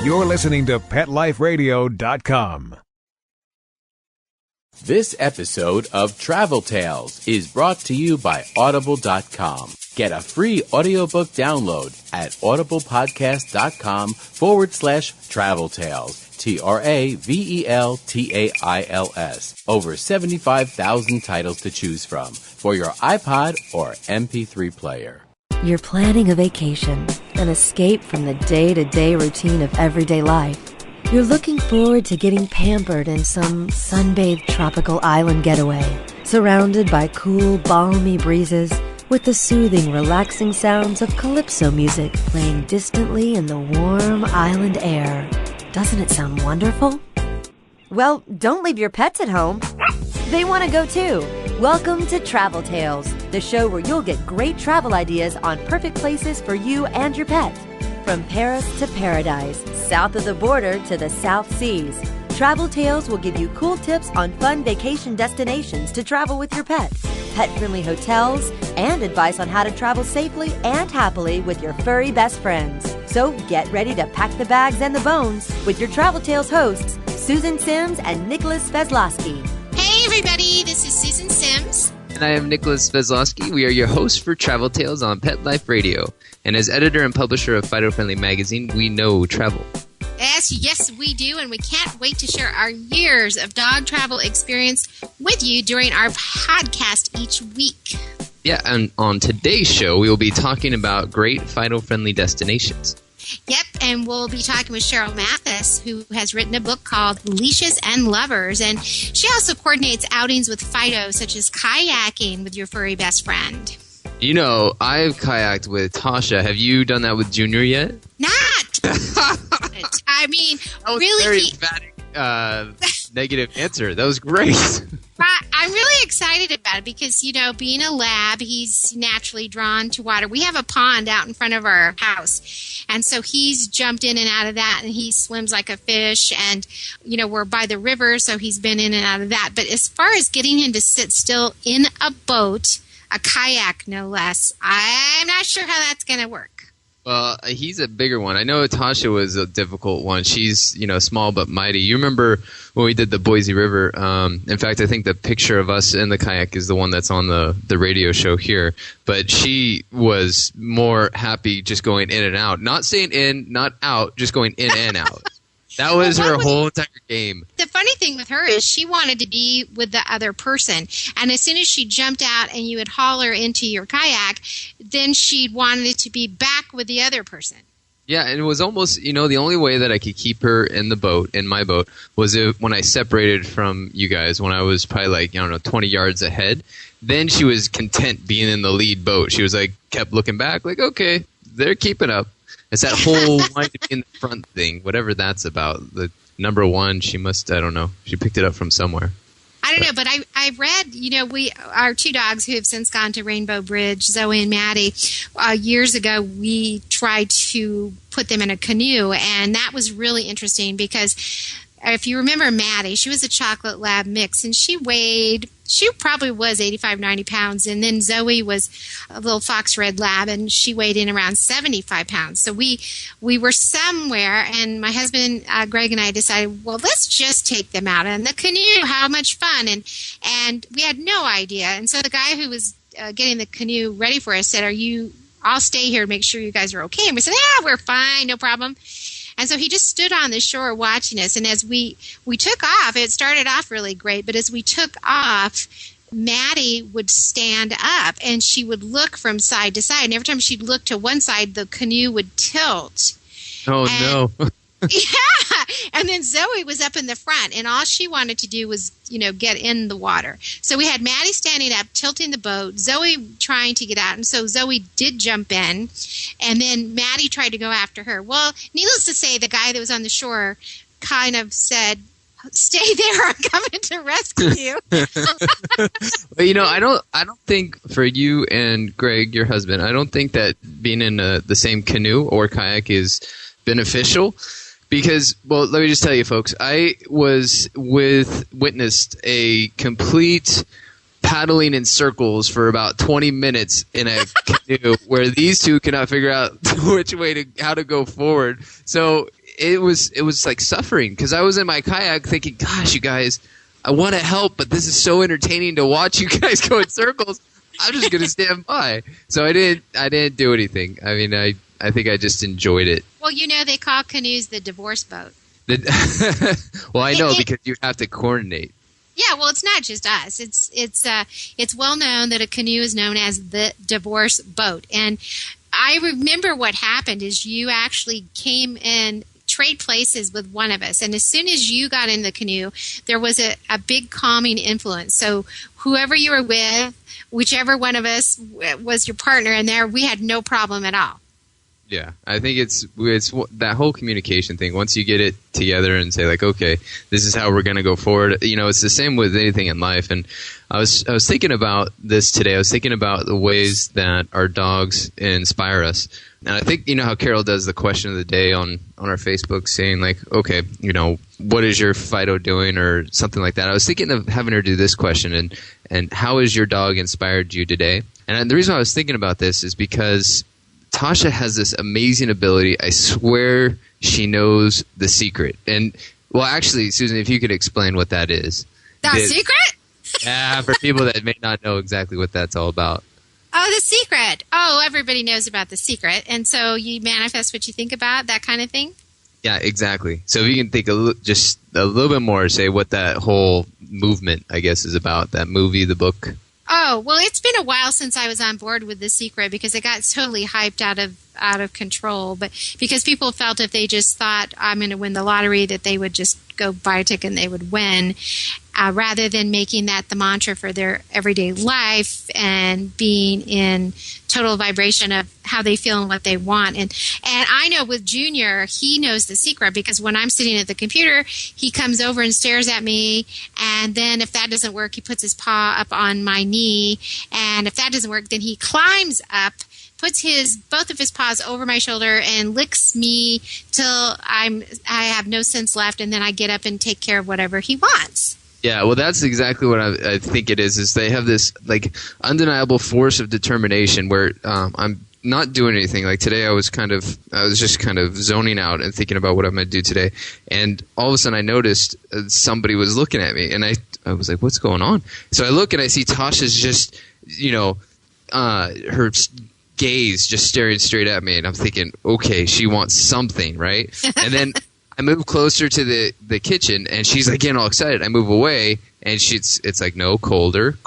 You're listening to PetLifeRadio.com. This episode of Travel Tales is brought to you by Audible.com. Get a free audiobook download at audiblepodcast.com/Travel Tales. TravelTales. Over 75,000 titles to choose from for your iPod or MP3 player. You're planning a vacation, an escape from the day-to-day routine of everyday life. You're looking forward to getting pampered in some sun-bathed tropical island getaway, surrounded by cool, balmy breezes with the soothing, relaxing sounds of calypso music playing distantly in the warm island air. Doesn't it sound wonderful? Well, don't leave your pets at home. They want to go too. Welcome to Travel Tales, the show where you'll get great travel ideas on perfect places for you and your pet. From Paris to paradise, south of the border to the South Seas, Travel Tales will give you cool tips on fun vacation destinations to travel with your pet, pet-friendly hotels, and advice on how to travel safely and happily with your furry best friends. So get ready to pack the bags and the bones with your Travel Tales hosts, Susan Sims and Nicholas Vezlowski. Hey everybody, this is Susan Sims. And I am Nicholas Vezlowski. We are your hosts for Travel Tales on Pet Life Radio. And as editor and publisher of Fido Friendly Magazine, we know travel. Yes, we do, and we can't wait to share our years of dog travel experience with you during our podcast each week. Yeah, and on today's show, we will be talking about great Fido-friendly destinations. Yep, and we'll be talking with Sheryl Matthys, who has written a book called Leashes and Lovers, and she also coordinates outings with Fido, such as kayaking with your furry best friend. You know, I've kayaked with Tasha. Have you done that with Junior yet? Not! I mean, that was really... very emphatic, negative answer. That was great. I'm really excited about it because, you know, being a lab, he's naturally drawn to water. We have a pond out in front of our house, and so he's jumped in and out of that, and he swims like a fish, and, you know, we're by the river, so he's been in and out of that. But as far as getting him to sit still in a boat, a kayak no less, I'm not sure how that's going to work. Well, he's a bigger one. I know Tasha was a difficult one. She's, you know, small but mighty. You remember when we did the Boise River? In fact, I think the picture of us in the kayak is the one that's on the radio show here. But she was more happy just going in and out. Not staying in, not out, just going in and out. That was her whole entire game. The funny thing with her is she wanted to be with the other person. And as soon as she jumped out and you would haul her into your kayak, then she wanted to be back with the other person. Yeah, and it was almost, you know, the only way that I could keep her in the boat, in my boat, was when I separated from you guys, when I was probably like, 20 yards ahead. Then she was content being in the lead boat. She was like, kept looking back, like, okay, they're keeping up. It's that whole line in the front thing, whatever that's about. The number one, she must, I don't know. She picked it up from somewhere. I don't know, but I read, our two dogs who have since gone to Rainbow Bridge, Zoe and Maddie, years ago, we tried to put them in a canoe, and that was really interesting because if you remember Maddie, she was a chocolate lab mix, and she probably was 85, 90 pounds. And then Zoe was a little fox red lab, and she weighed in around 75 pounds. So we were somewhere, and my husband, Greg, and I decided, well, let's just take them out in the canoe. How much fun. And we had no idea. And so the guy who was getting the canoe ready for us said, I'll stay here to make sure you guys are okay. And we said, we're fine, no problem. And so he just stood on the shore watching us. And as we took off, it started off really great. But as we took off, Maddie would stand up and she would look from side to side. And every time she'd look to one side, the canoe would tilt. Oh, no. Yeah. And then Zoe was up in the front, and all she wanted to do was, get in the water. So we had Maddie standing up, tilting the boat, Zoe trying to get out. And so Zoe did jump in, and then Maddie tried to go after her. Well, needless to say, the guy that was on the shore kind of said, stay there, I'm coming to rescue you. Well, I don't think for you and Greg, your husband, I don't think that being in the same canoe or kayak is beneficial. Because, well, let me just tell you, folks, I witnessed a complete paddling in circles for about 20 minutes in a canoe where these two cannot figure out how to go forward. So it was like suffering because I was in my kayak thinking, gosh, you guys, I want to help, but this is so entertaining to watch you guys go in circles. I'm just going to stand by. So I didn't do anything. I mean, I think I just enjoyed it. Well, they call canoes the divorce boat. Well, I know because you have to coordinate. Yeah, well, it's not just us. It's well known that a canoe is known as the divorce boat. And I remember what happened is you actually came and trade places with one of us. And as soon as you got in the canoe, there was a big calming influence. So whoever you were with, whichever one of us was your partner in there, we had no problem at all. Yeah, I think it's that whole communication thing. Once you get it together and say like, okay, this is how we're going to go forward. It's the same with anything in life. And I was thinking about this today. I was thinking about the ways that our dogs inspire us. And I think how Carol does the question of the day on our Facebook, saying like, okay, what is your Fido doing or something like that. I was thinking of having her do this question and how has your dog inspired you today? And the reason I was thinking about this is because Tasha has this amazing ability. I swear she knows the secret. And, well, actually, Susan, if you could explain what that is. The secret? Yeah, for people that may not know exactly what that's all about. Oh, the secret. Oh, everybody knows about the secret. And so you manifest what you think about, that kind of thing? Yeah, exactly. So if you can think just a little bit more, say what that whole movement, I guess, is about, that movie, the book. Oh, well, it's been a while since I was on board with The Secret because it got totally hyped out of control. But because people felt if they just thought I'm going to win the lottery that they would just go buy a ticket and they would win, rather than making that the mantra for their everyday life and being in total vibration of how they feel and what they want. And I know with Junior, he knows the secret because when I'm sitting at the computer, he comes over and stares at me. And then if that doesn't work, he puts his paw up on my knee. And if that doesn't work, then he climbs up, puts both of his paws over my shoulder and licks me till I have no sense left. And then I get up and take care of whatever he wants. Yeah, well, that's exactly what I think it is they have this, like, undeniable force of determination where I'm not doing anything. Like, today I was just kind of zoning out and thinking about what I'm going to do today. And all of a sudden I noticed somebody was looking at me. And I was like, what's going on? So I look and I see Tasha's just, her gaze just staring straight at me. And I'm thinking, okay, she wants something, right? And then I move closer to the kitchen, and she's like getting all excited. I move away, and it's like, no, colder,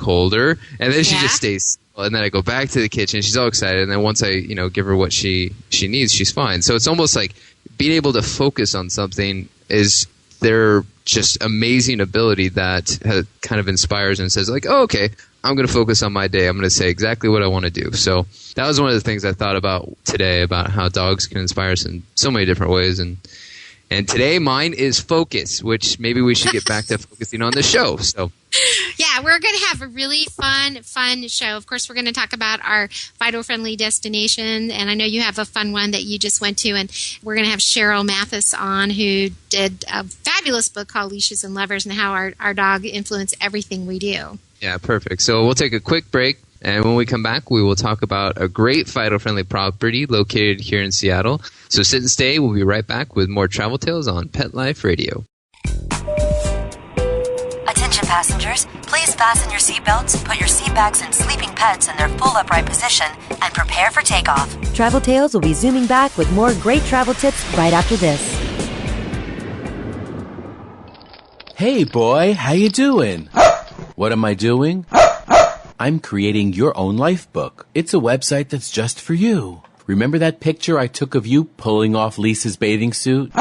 and then she just stays still. And then I go back to the kitchen. She's all excited, and then once I give her what she needs, she's fine. So it's almost like being able to focus on something is their just amazing ability that kind of inspires and says like, oh, okay, I'm going to focus on my day. I'm going to say exactly what I want to do. So that was one of the things I thought about today, about how dogs can inspire us in so many different ways. And today mine is focus, which maybe we should get back to focusing on the show. So, yeah, we're going to have a really fun show. Of course, we're going to talk about our Fido-friendly destination, and I know you have a fun one that you just went to, and we're going to have Sheryl Matthys on, who did a fabulous book called Leashes and Lovers, and how our dog influenced everything we do. Yeah, perfect. So we'll take a quick break. And when we come back, we will talk about a great Fido-friendly property located here in Seattle. So sit and stay. We'll be right back with more Travel Tales on Pet Life Radio. Attention passengers, please fasten your seatbelts, put your seat backs and sleeping pets in their full upright position, and prepare for takeoff. Travel Tales will be zooming back with more great travel tips right after this. Hey boy, how you doing? What am I doing? I'm creating your own life book. It's a website that's just for you. Remember that picture I took of you pulling off Lisa's bathing suit?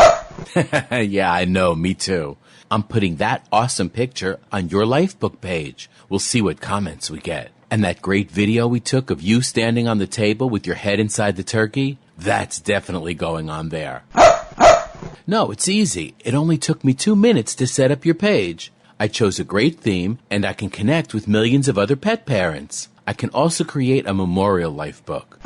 Yeah, I know, me too. I'm putting that awesome picture on your life book page. We'll see what comments we get. And that great video we took of you standing on the table with your head inside the turkey? That's definitely going on there. No, it's easy. It only took me 2 minutes to set up your page. I chose a great theme, and I can connect with millions of other pet parents. I can also create a memorial life book.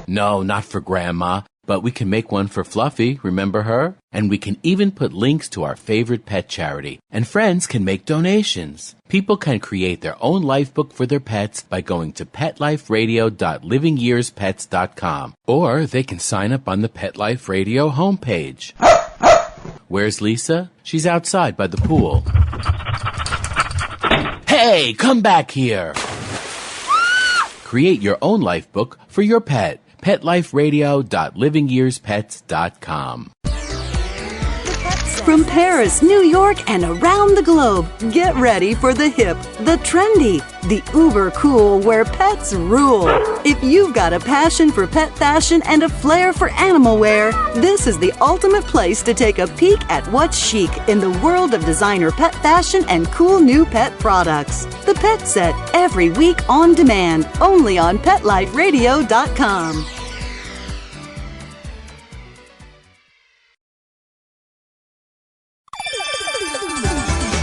No, not for Grandma, but we can make one for Fluffy, remember her? And we can even put links to our favorite pet charity, and friends can make donations. People can create their own life book for their pets by going to petliferadio.livingyearspets.com, or they can sign up on the Pet Life Radio homepage. Where's Lisa? She's outside by the pool. Hey, come back here! Create your own life book for your pet. PetLifeRadio.LivingYearsPets.com. From Paris, New York, and around the globe, get ready for the hip, the trendy, the uber cool where pets rule. If you've got a passion for pet fashion and a flair for animal wear, this is the ultimate place to take a peek at what's chic in the world of designer pet fashion and cool new pet products. The Pet Set, every week on demand, only on PetLifeRadio.com.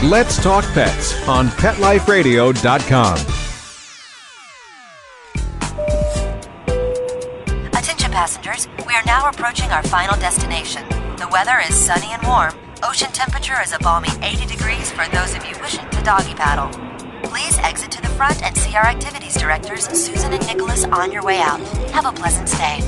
Let's Talk Pets on PetLifeRadio.com. Attention passengers, we are now approaching our final destination. The weather is sunny and warm. Ocean temperature is a balmy 80 degrees for those of you wishing to doggy paddle. Please exit to the front and see our activities directors, Susan and Nicholas, on your way out. Have a pleasant stay.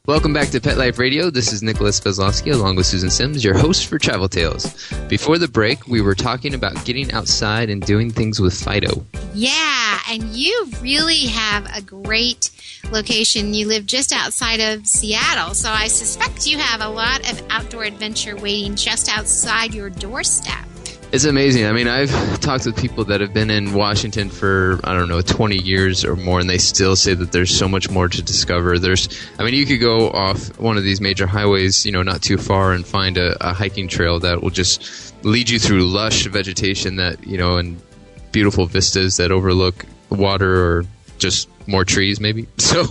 Welcome back to Pet Life Radio. This is Nicholas Vezlowski along with Susan Sims, your host for Travel Tales. Before the break, we were talking about getting outside and doing things with Fido. Yeah, and you really have a great location. You live just outside of Seattle, so I suspect you have a lot of outdoor adventure waiting just outside your doorstep. It's amazing. I mean, I've talked with people that have been in Washington for, 20 years or more, and they still say that there's so much more to discover. You could go off one of these major highways, not too far and find a hiking trail that will just lead you through lush vegetation that, and beautiful vistas that overlook water or just more trees maybe. So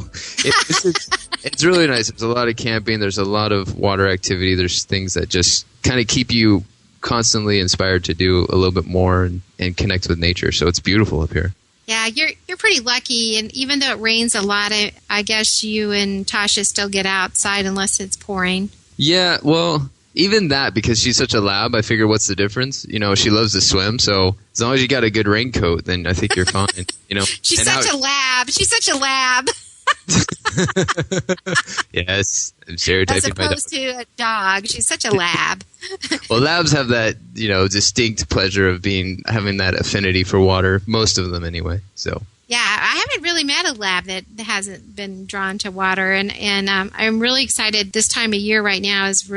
it's really nice. There's a lot of camping. There's a lot of water activity. There's things that just kind of keep you constantly inspired to do a little bit more and connect with nature. So it's beautiful up here. Yeah, you're pretty lucky, and even though it rains a lot, I guess you and Tasha still get outside unless it's pouring. Yeah, well, even that, because she's such a lab, I figure what's the difference? She loves to swim, so as long as you got a good raincoat, then I think you're fine. She's such a lab. She's such a lab. Yes, I'm stereotyping as opposed to a dog. She's such a lab. Well, labs have that, distinct pleasure of having that affinity for water. Most of them, anyway. So. Yeah, I haven't really met a lab that hasn't been drawn to water, and I'm really excited. This time of year right now is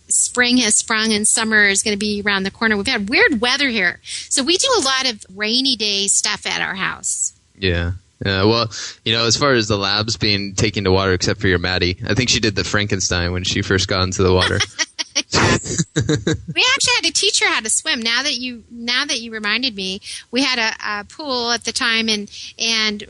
spring has sprung and summer is going to be around the corner. We've had weird weather here, so we do a lot of rainy day stuff at our house. Yeah. Well, as far as the labs being taken to water, except for your Maddie, I think she did the Frankenstein when she first got into the water. We actually had to teach her how to swim. Now that you reminded me, we had a pool at the time, and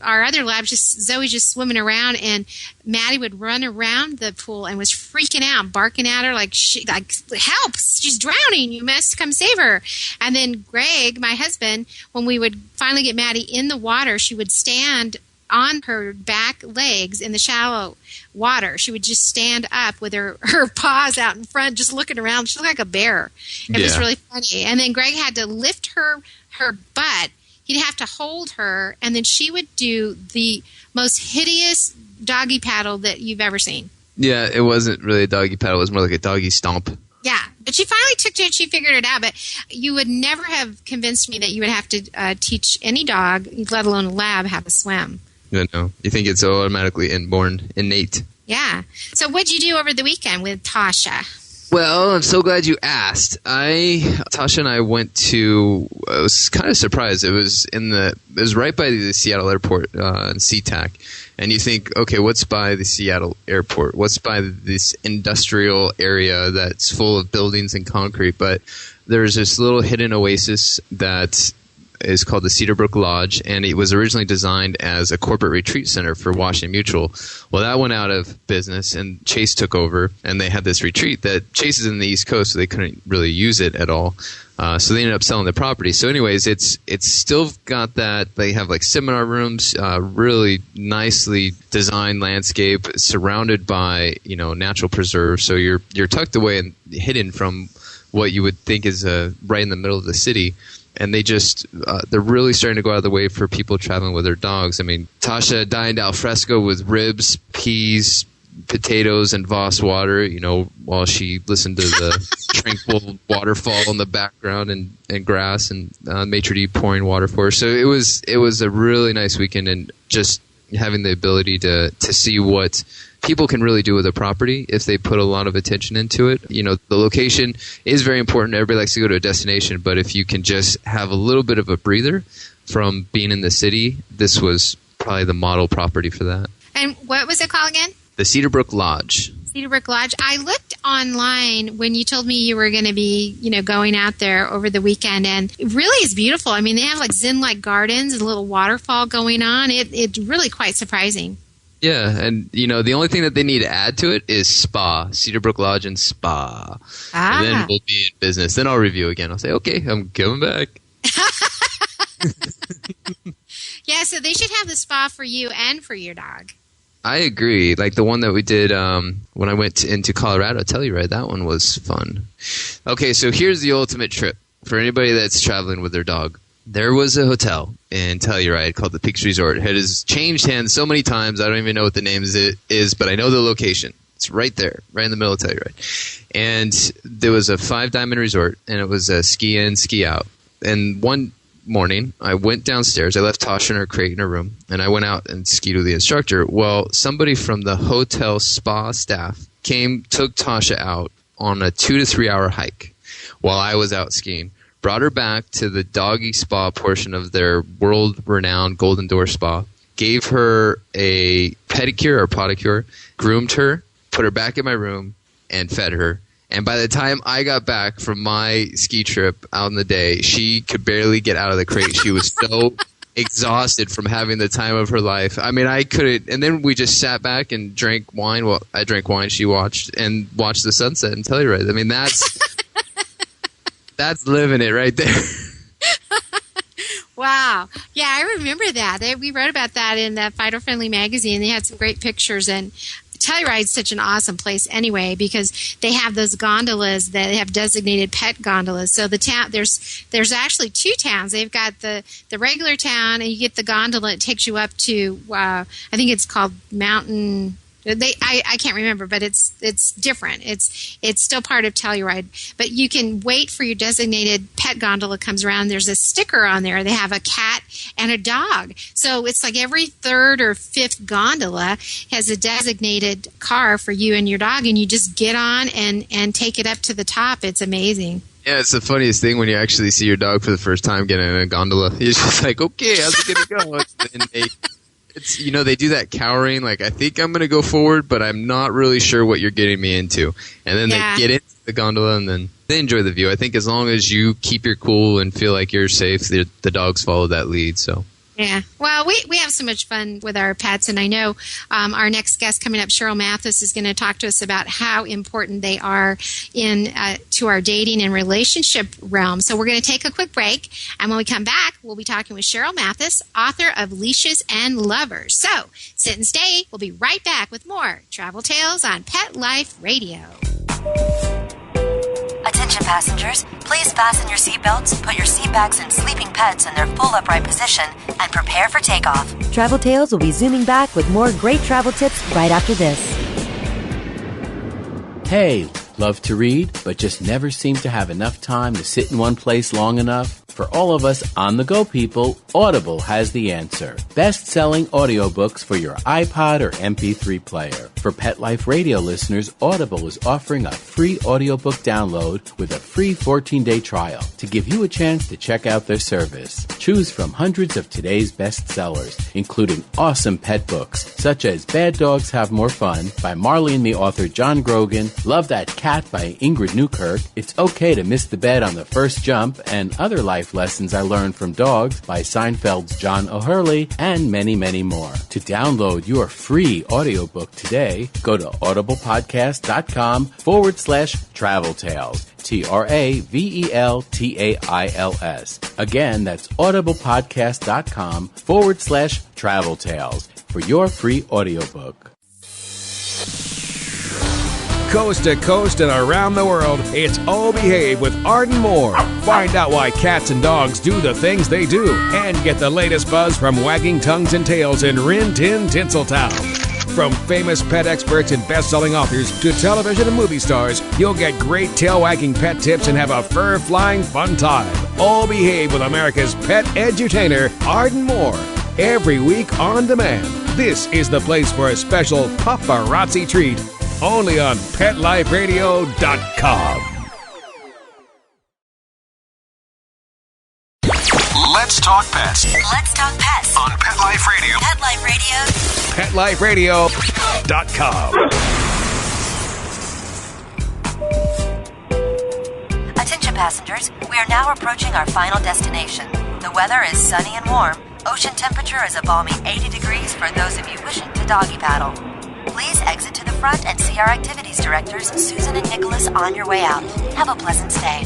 our other lab, Zoe's just swimming around, and Maddie would run around the pool and was freaking out, barking at her like help! She's drowning! You must come save her! And then Greg, my husband, when we would finally get Maddie in the water, she would stand on her back legs in the shallow water. She would just stand up with her paws out in front, just looking around. She looked like a bear. It was really funny. And then Greg had to lift her butt. He'd have to hold her, and then she would do the most hideous doggy paddle that you've ever seen. Yeah, it wasn't really a doggy paddle. It was more like a doggy stomp. Yeah, but she finally took to it. She figured it out. But you would never have convinced me that you would have to teach any dog, let alone a lab, how to swim. No. You think it's automatically innate. Yeah. So what'd you do over the weekend with Tasha? Well, I'm so glad you asked. Tasha and I went to, I was kind of surprised. It was right by the Seattle airport in SeaTac. And you think, okay, what's by the Seattle airport? What's by this industrial area that's full of buildings and concrete? But there's this little hidden oasis that is called the Cedarbrook Lodge, and it was originally designed as a corporate retreat center for Washington Mutual. Well, that went out of business, and Chase took over, and they had this retreat that Chase is in the East Coast, so they couldn't really use it at all. So they ended up selling the property. So anyways, it's still got that. They have like seminar rooms, really nicely designed landscape, surrounded by natural preserves. So you're tucked away and hidden from what you would think is right in the middle of the city. And they're really starting to go out of the way for people traveling with their dogs. I mean, Tasha dined al fresco with ribs, peas, potatoes and Voss water, while she listened to the tranquil waterfall in the background and grass, and maitre d' pouring water for her. So it was a really nice weekend, and just having the ability to see what people can really do with a property if they put a lot of attention into it. The location is very important. Everybody likes to go to a destination, but if you can just have a little bit of a breather from being in the city, this was probably the model property for that. And what was it called again? The Cedarbrook Lodge. Cedarbrook Lodge. I looked online when you told me you were going to be, going out there over the weekend, and it really is beautiful. I mean, they have like zen-like gardens and a little waterfall going on. It's really quite surprising. Yeah, and the only thing that they need to add to it is spa, Cedarbrook Lodge and spa. And then we'll be in business. Then I'll review again. I'll say, okay, I'm coming back. Yeah, so they should have the spa for you and for your dog. I agree. Like the one that we did when I went into Colorado, Telluride, that one was fun. Okay, so here's the ultimate trip for anybody that's traveling with their dog. There was a hotel in Telluride called the Peaks Resort. It has changed hands so many times, I don't even know what the name is, but I know the location. It's right there, right in the middle of Telluride. And there was a 5-diamond resort, and it was a ski in, ski out. And one morning, I went downstairs. I left Tasha in her crate in her room, and I went out and skied with the instructor. Well, somebody from the hotel spa staff took Tasha out on a 2 to 3 hour hike while I was out skiing. Brought her back to the doggy spa portion of their world-renowned Golden Door Spa, gave her a pedicure or podicure, groomed her, put her back in my room, and fed her. And by the time I got back from my ski trip out in the day, she could barely get out of the crate. She was so exhausted from having the time of her life. I mean, I couldn't. And then we just sat back and drank wine. Well, I drank wine. She watched the sunset in Telluride. I mean, that's living it right there. Wow. Yeah, I remember that. We wrote about that in the Fido Friendly magazine. They had some great pictures, and Telluride's such an awesome place anyway because they have those gondolas that have designated pet gondolas. So the town there's actually 2 towns. They've got the regular town, and you get the gondola. It takes you up to I think it's called Mountain. I can't remember, but it's different. It's still part of Telluride, but you can wait for your designated pet gondola comes around. There's a sticker on there. They have a cat and a dog. So it's like every 3rd or 5th gondola has a designated car for you and your dog, and you just get on and take it up to the top. It's amazing. Yeah, it's the funniest thing when you actually see your dog for the first time getting in a gondola. You're just like, okay, how's it going to go? It's they do that cowering, like, I think I'm going to go forward, but I'm not really sure what you're getting me into. And then they get into the gondola, and then they enjoy the view. I think as long as you keep your cool and feel like you're safe, the dogs follow that lead. So. Yeah. Well, we have so much fun with our pets, and I know our next guest coming up, Sheryl Matthys, is going to talk to us about how important they are to our dating and relationship realm. So we're going to take a quick break, and when we come back, we'll be talking with Sheryl Matthys, author of Leashes and Lovers. So sit and stay. We'll be right back with more Travel Tales on Pet Life Radio. Attention passengers, please fasten your seatbelts, put your seat backs and sleeping pets in their full upright position, and prepare for takeoff. Travel Tales will be zooming back with more great travel tips right after this. Hey, love to read, but just never seem to have enough time to sit in one place long enough? For all of us on-the-go people, Audible has the answer. Best-selling audiobooks for your iPod or MP3 player. For Pet Life Radio listeners, Audible is offering a free audiobook download with a free 14-day trial to give you a chance to check out their service. Choose from hundreds of today's bestsellers, including awesome pet books, such as Bad Dogs Have More Fun by Marley and Me author John Grogan, Love That Cat by Ingrid Newkirk, It's Okay to Miss the Bed on the First Jump, and Other Life Lessons I Learned from Dogs by Seinfeld's John O'Hurley, and many, many more. To download your free audiobook today, go to audiblepodcast.com/Travel Tales. TravelTales. Again, that's audiblepodcast.com/Travel Tales for your free audiobook. Coast to coast and around the world, it's All Behave with Arden Moore. Find out why cats and dogs do the things they do and get the latest buzz from wagging tongues and tails in Rin Tin Tinseltown. From famous pet experts and best-selling authors to television and movie stars, you'll get great tail-wagging pet tips and have a fur-flying fun time. All Behave with America's pet edutainer, Arden Moore. Every week on demand. This is the place for a special paparazzi treat. Only on PetLifeRadio.com. Let's talk pets. Let's talk pets On Pet Life Radio. Pet Life Radio. PetLifeRadio.com. Attention passengers, we are now approaching our final destination. The weather is sunny and warm. Ocean temperature is a balmy 80 degrees for those of you wishing to doggy paddle. Please exit to the front and see our activities directors, Susan and Nicholas, on your way out. Have a pleasant stay.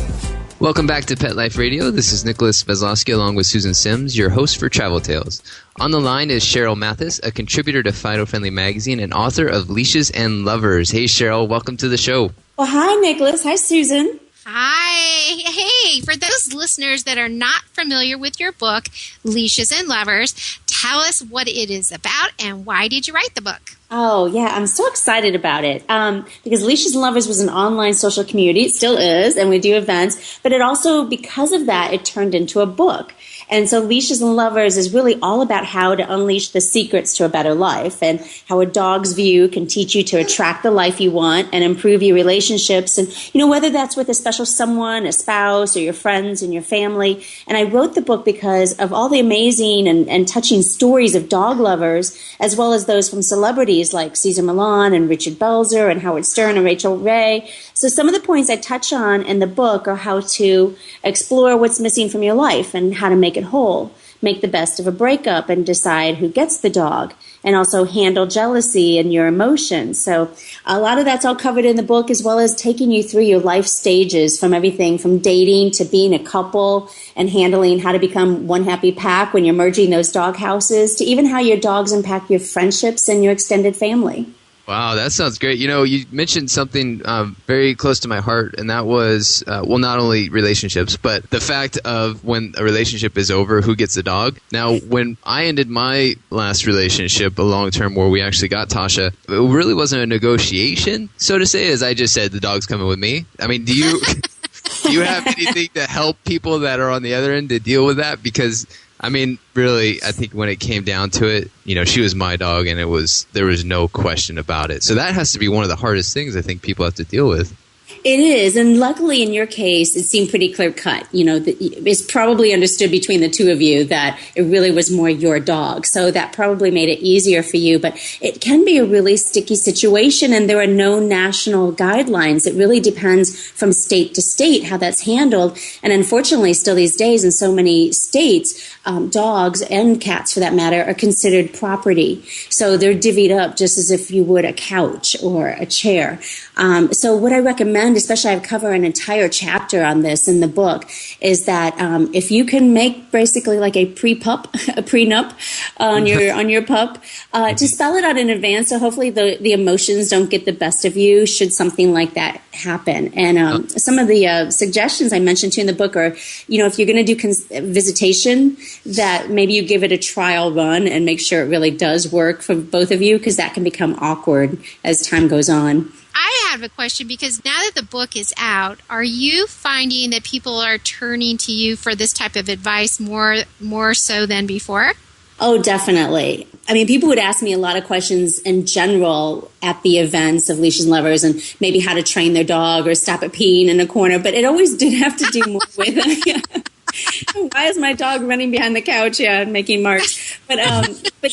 Welcome back to Pet Life Radio. This is Nicholas Vezlowski along with Susan Sims, your host for Travel Tales. On the line is Sheryl Matthys, a contributor to Fido Friendly Magazine and author of Leashes and Lovers. Hey, Sheryl, welcome to the show. Well, hi, Nicholas. Hi, Susan. Hi. Hey, for those listeners that are not familiar with your book, Leashes and Lovers, tell us what it is about and why did you write the book? Oh, yeah, I'm so excited about it because Leashes and Lovers was an online social community. It still is, and we do events. But it also, because of that, it turned into a book. And so Leashes and Lovers is really all about how to unleash the secrets to a better life and how a dog's view can teach you to attract the life you want and improve your relationships. And, you know, whether that's with a special someone, a spouse, or your friends and your family. And I wrote the book because of all the amazing and touching stories of dog lovers, as well as those from celebrities like Cesar Millan and Richard Belzer and Howard Stern and Rachel Ray. So some of the points I touch on in the book are how to explore what's missing from your life and how to make it whole, make the best of a breakup and decide who gets the dog, and also handle jealousy and your emotions. So a lot of that's all covered in the book, as well as taking you through your life stages, from everything from dating to being a couple and handling how to become one happy pack when you're merging those dog houses, to even how your dogs impact your friendships and your extended family. Wow, that sounds great. You know, you mentioned something very close to my heart, and that was, not only relationships, but the fact of when a relationship is over, who gets the dog. Now, when I ended my last relationship, a long-term where we actually got Tasha, it really wasn't a negotiation, so to say, as I just said, the dog's coming with me. I mean, do you have anything to help people that are on the other end to deal with that? Because I mean, really, I think when it came down to it, you know, she was my dog, and there was no question about it. So that has to be one of the hardest things I think people have to deal with. It is, and luckily in your case, it seemed pretty clear-cut. You know, it's probably understood between the two of you that it really was more your dog. So that probably made it easier for you. But it can be a really sticky situation, and there are no national guidelines. It really depends from state to state how that's handled. And unfortunately, still these days in so many states, dogs and cats, for that matter, are considered property. So they're divvied up just as if you would a couch or a chair. So what I recommend, especially I cover an entire chapter on this in the book, is that if you can make basically like a prenup on your pup, to spell it out in advance, so hopefully the emotions don't get the best of you should something like that happen. And some of the suggestions I mentioned too in the book are, you know, if you're going to do visitation, that maybe you give it a trial run and make sure it really does work for both of you, because that can become awkward as time goes on. I have a question, because now that the book is out, are you finding that people are turning to you for this type of advice more so than before? Oh, definitely. I mean, people would ask me a lot of questions in general at the events of Leashes and Lovers, and maybe how to train their dog or stop it peeing in a corner, but it always did have to do more with why is my dog running behind the couch? Yeah, making marks. But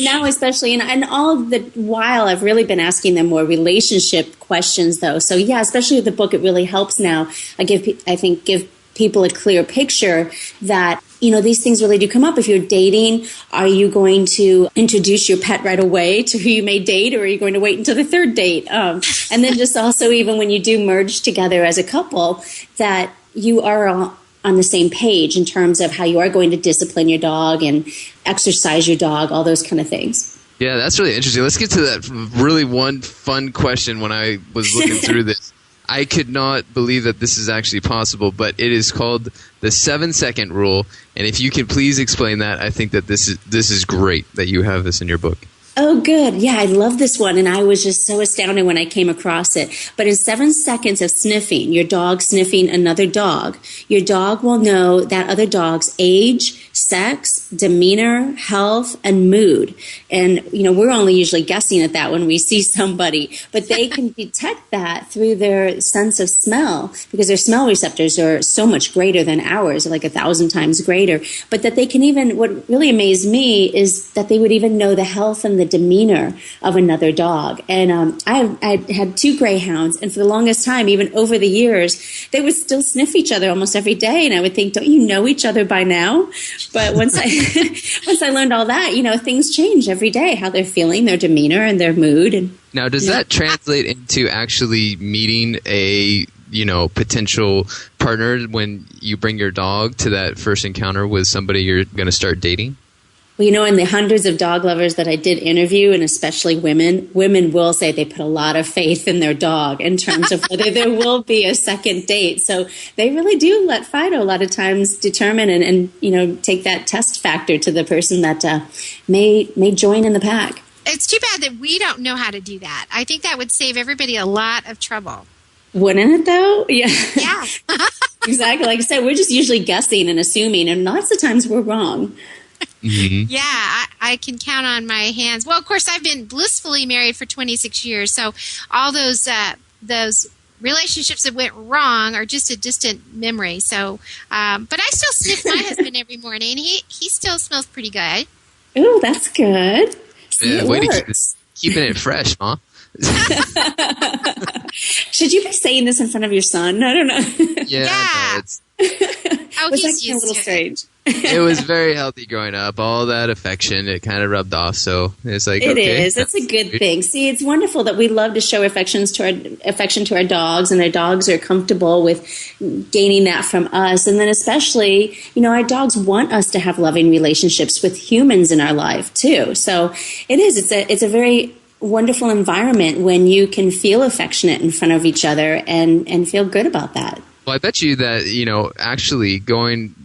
now especially, and all the while, I've really been asking them more relationship questions, though. So yeah, especially with the book, it really helps now. I think give people a clear picture that, you know, these things really do come up. If you're dating, are you going to introduce your pet right away to who you may date, or are you going to wait until the third date? And then just also, even when you do merge together as a couple, that you are on the same page in terms of how you are going to discipline your dog and exercise your dog, all those kind of things. Yeah, that's really interesting. Let's get to that really one fun question. When I was looking through this, I could not believe that this is actually possible, but it is called the 7-second rule. And if you can please explain that, I think that this is great that you have this in your book. Oh, good. Yeah, I love this one. And I was just so astounded when I came across it. But in 7 seconds of sniffing, your dog sniffing another dog, your dog will know that other dog's age, sex, demeanor, health, and mood. And, we're only usually guessing at that when we see somebody. But they can detect that through their sense of smell, because their smell receptors are so much greater than ours, like 1,000 times greater. But that they can even, what really amazed me is that they would even know the health and the demeanor of another dog. And I had 2 greyhounds, and for the longest time, even over the years, they would still sniff each other almost every day. And I would think, don't you know each other by now? But once I learned all that, things change every day, how they're feeling, their demeanor and their mood. And now, does that translate into actually meeting a potential partner when you bring your dog to that first encounter with somebody you're going to start dating? Well, in the hundreds of dog lovers that I did interview, and especially women will say they put a lot of faith in their dog in terms of whether there will be a second date. So they really do let Fido a lot of times determine and take that test factor to the person that may join in the pack. It's too bad that we don't know how to do that. I think that would save everybody a lot of trouble. Wouldn't it, though? Yeah. Yeah. Exactly. Like I said, we're just usually guessing and assuming, and lots of times we're wrong. Mm-hmm. Yeah, I can count on my hands. Well, of course, I've been blissfully married for 26 years, so all those relationships that went wrong are just a distant memory. So, but I still sniff my husband every morning. He still smells pretty good. Oh, that's good. Yeah, way to keeping it fresh, huh? Should you be saying this in front of your son? I don't know. Yeah. No, was he's that a little strange? It was very healthy growing up. All that affection, it kind of rubbed off. So it's like, it is. It's a good thing. See, it's wonderful that we love to show affection to our dogs, and our dogs are comfortable with gaining that from us. And then especially, our dogs want us to have loving relationships with humans in our life too. So it is. It's a very wonderful environment when you can feel affectionate in front of each other and feel good about that. Well, I bet you that, actually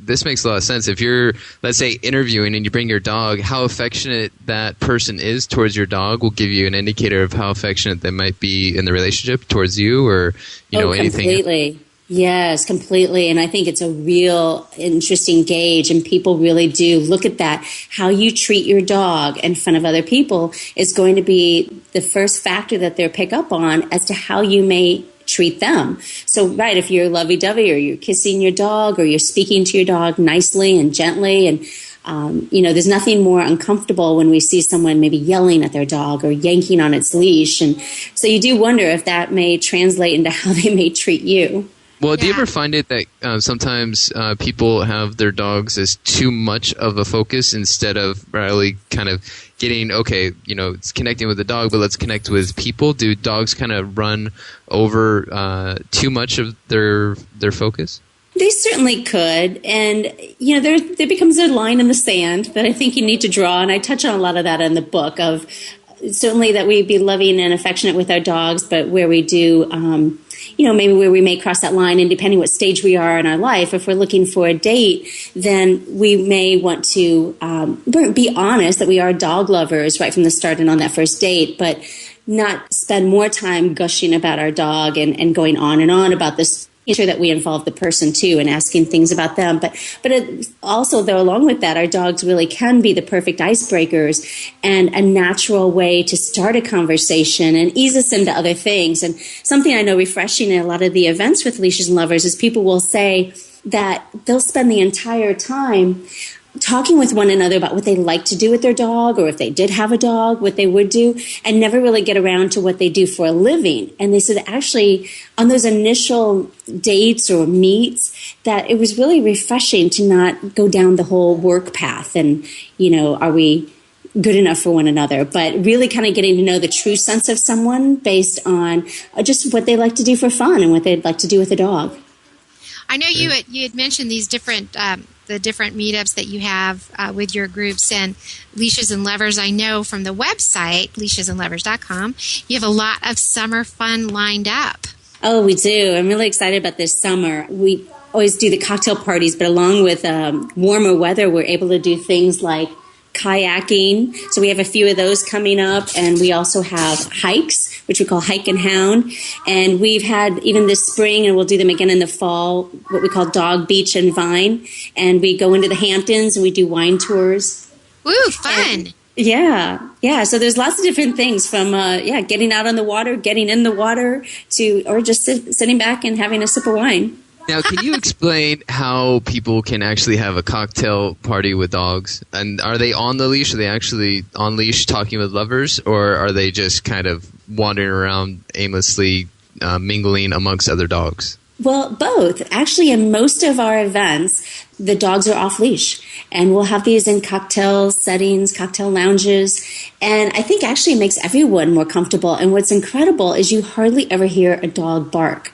this makes a lot of sense. If you're, let's say, interviewing and you bring your dog, how affectionate that person is towards your dog will give you an indicator of how affectionate they might be in the relationship towards you or, anything. Completely. Yes, completely. And I think it's a real interesting gauge, and people really do look at that. How you treat your dog in front of other people is going to be the first factor that they'll pick up on as to how you may treat them. So, right, if you're lovey-dovey or you're kissing your dog or you're speaking to your dog nicely and gently, and there's nothing more uncomfortable when we see someone maybe yelling at their dog or yanking on its leash. And so you do wonder if that may translate into how they may treat you. Well, do you ever find it that sometimes people have their dogs as too much of a focus instead of really kind of getting, it's connecting with the dog, but let's connect with people? Do dogs kind of run over too much of their focus? They certainly could. And, there becomes a line in the sand that I think you need to draw. And I touch on a lot of that in the book of certainly that we be loving and affectionate with our dogs, but where we do, maybe where we may cross that line, and depending what stage we are in our life, if we're looking for a date, then we may want to be honest that we are dog lovers right from the start and on that first date, but not spend more time gushing about our dog and going on and on about this. Ensure that we involve the person too and asking things about them. But also, though, along with that, our dogs really can be the perfect icebreakers and a natural way to start a conversation and ease us into other things. And something I know refreshing in a lot of the events with Leashes and Lovers is people will say that they'll spend the entire time talking with one another about what they like to do with their dog, or if they did have a dog, what they would do, and never really get around to what they do for a living. And they said actually on those initial dates or meets that it was really refreshing to not go down the whole work path and, are we good enough for one another, but really kind of getting to know the true sense of someone based on just what they like to do for fun and what they'd like to do with a dog. I know you had mentioned these different the different meetups that you have with your groups, and Leashes and Lovers. I know from the website leashesandlovers.com, you have a lot of summer fun lined up. Oh, we do. I'm really excited about this summer. We always do the cocktail parties, but along with warmer weather, we're able to do things like kayaking. So we have a few of those coming up. And we also have hikes, which we call Hike and Hound. And we've had even this spring, and we'll do them again in the fall, what we call Dog, Beach, and Vine. And we go into the Hamptons and we do wine tours. Woo, fun. Yeah. So there's lots of different things from, getting out on the water, getting in the water, or just sitting back and having a sip of wine. Now, can you explain how people can actually have a cocktail party with dogs? And are they on the leash? Are they actually on leash talking with lovers? Or are they just kind of wandering around aimlessly mingling amongst other dogs? Well, both. Actually, in most of our events, the dogs are off leash. And we'll have these in cocktail settings, cocktail lounges. And I think actually it makes everyone more comfortable. And what's incredible is you hardly ever hear a dog bark.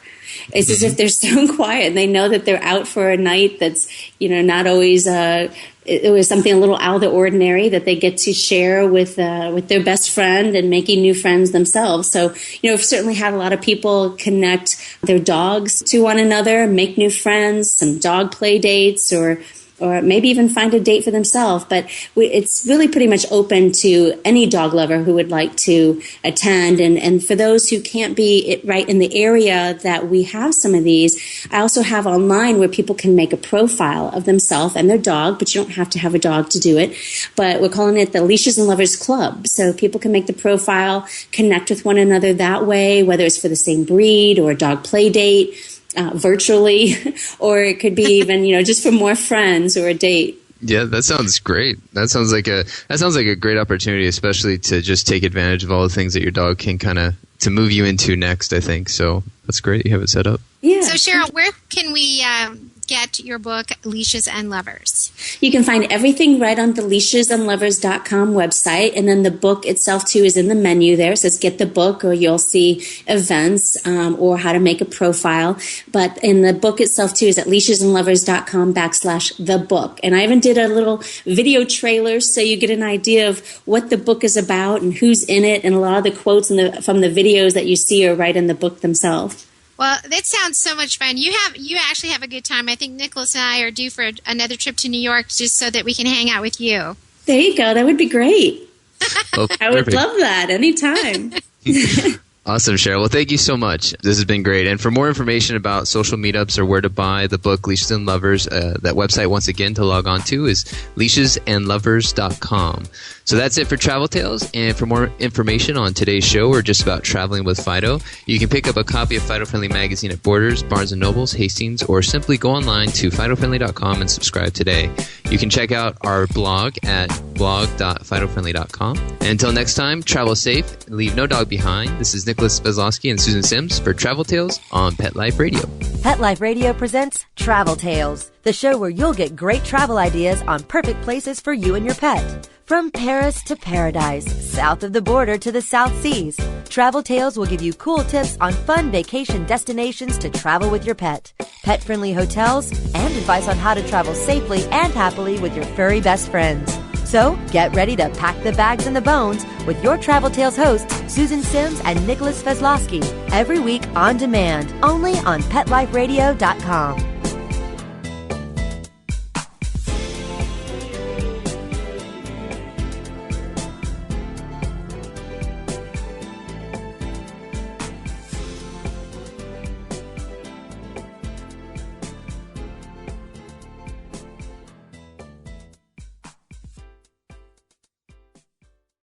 It's as if they're so quiet and they know that they're out for a night that's, not always, it was something a little out of the ordinary that they get to share with their best friend and making new friends themselves. So, we've certainly had a lot of people connect their dogs to one another, make new friends, some dog play dates, or maybe even find a date for themselves. But it's really pretty much open to any dog lover who would like to attend. And for those who can't be right in the area that we have some of these, I also have online where people can make a profile of themselves and their dog, but you don't have to have a dog to do it. But we're calling it the Leashes and Lovers Club. So people can make the profile, connect with one another that way, whether it's for the same breed or a dog play date. Virtually, or it could be even, just for more friends or a date. Yeah, that sounds great. That sounds like a great opportunity, especially to just take advantage of all the things that your dog can to move you into next, I think. So that's great. You have it set up. Yeah. So Sheryl, where can we get your book, Leashes and Lovers? You can find everything right on the leashesandlovers.com website. And then the book itself, too, is in the menu there. It says get the book, or you'll see events or how to make a profile. But in the book itself, too, is at leashesandlovers.com/the book. And I even did a little video trailer so you get an idea of what the book is about and who's in it. And a lot of the quotes from the videos that you see are right in the book themselves. Well, that sounds so much fun. You actually have a good time. I think Nicholas and I are due for another trip to New York just so that we can hang out with you. There you go. That would be great. Oh, I would love that anytime. Awesome, Sheryl. Well, thank you so much. This has been great. And for more information about social meetups or where to buy the book, Leashes and Lovers, that website, once again, to log on to is leashesandlovers.com. So that's it for Travel Tales. And for more information on today's show or just about traveling with Fido, you can pick up a copy of Fido Friendly Magazine at Borders, Barnes & Nobles, Hastings, or simply go online to fidofriendly.com and subscribe today. You can check out our blog at blog.fidofriendly.com. And until next time, travel safe and leave no dog behind. This is Nicholas Vezlowski and Susan Sims for Travel Tales on Pet Life Radio. Pet Life Radio presents Travel Tales, the show where you'll get great travel ideas on perfect places for you and your pet. From Paris to paradise, south of the border to the South Seas, Travel Tales will give you cool tips on fun vacation destinations to travel with your pet, pet-friendly hotels, and advice on how to travel safely and happily with your furry best friends. So, get ready to pack the bags and the bones with your Travel Tales hosts, Susan Sims and Nicholas Vezlowski, every week on demand, only on PetLifeRadio.com.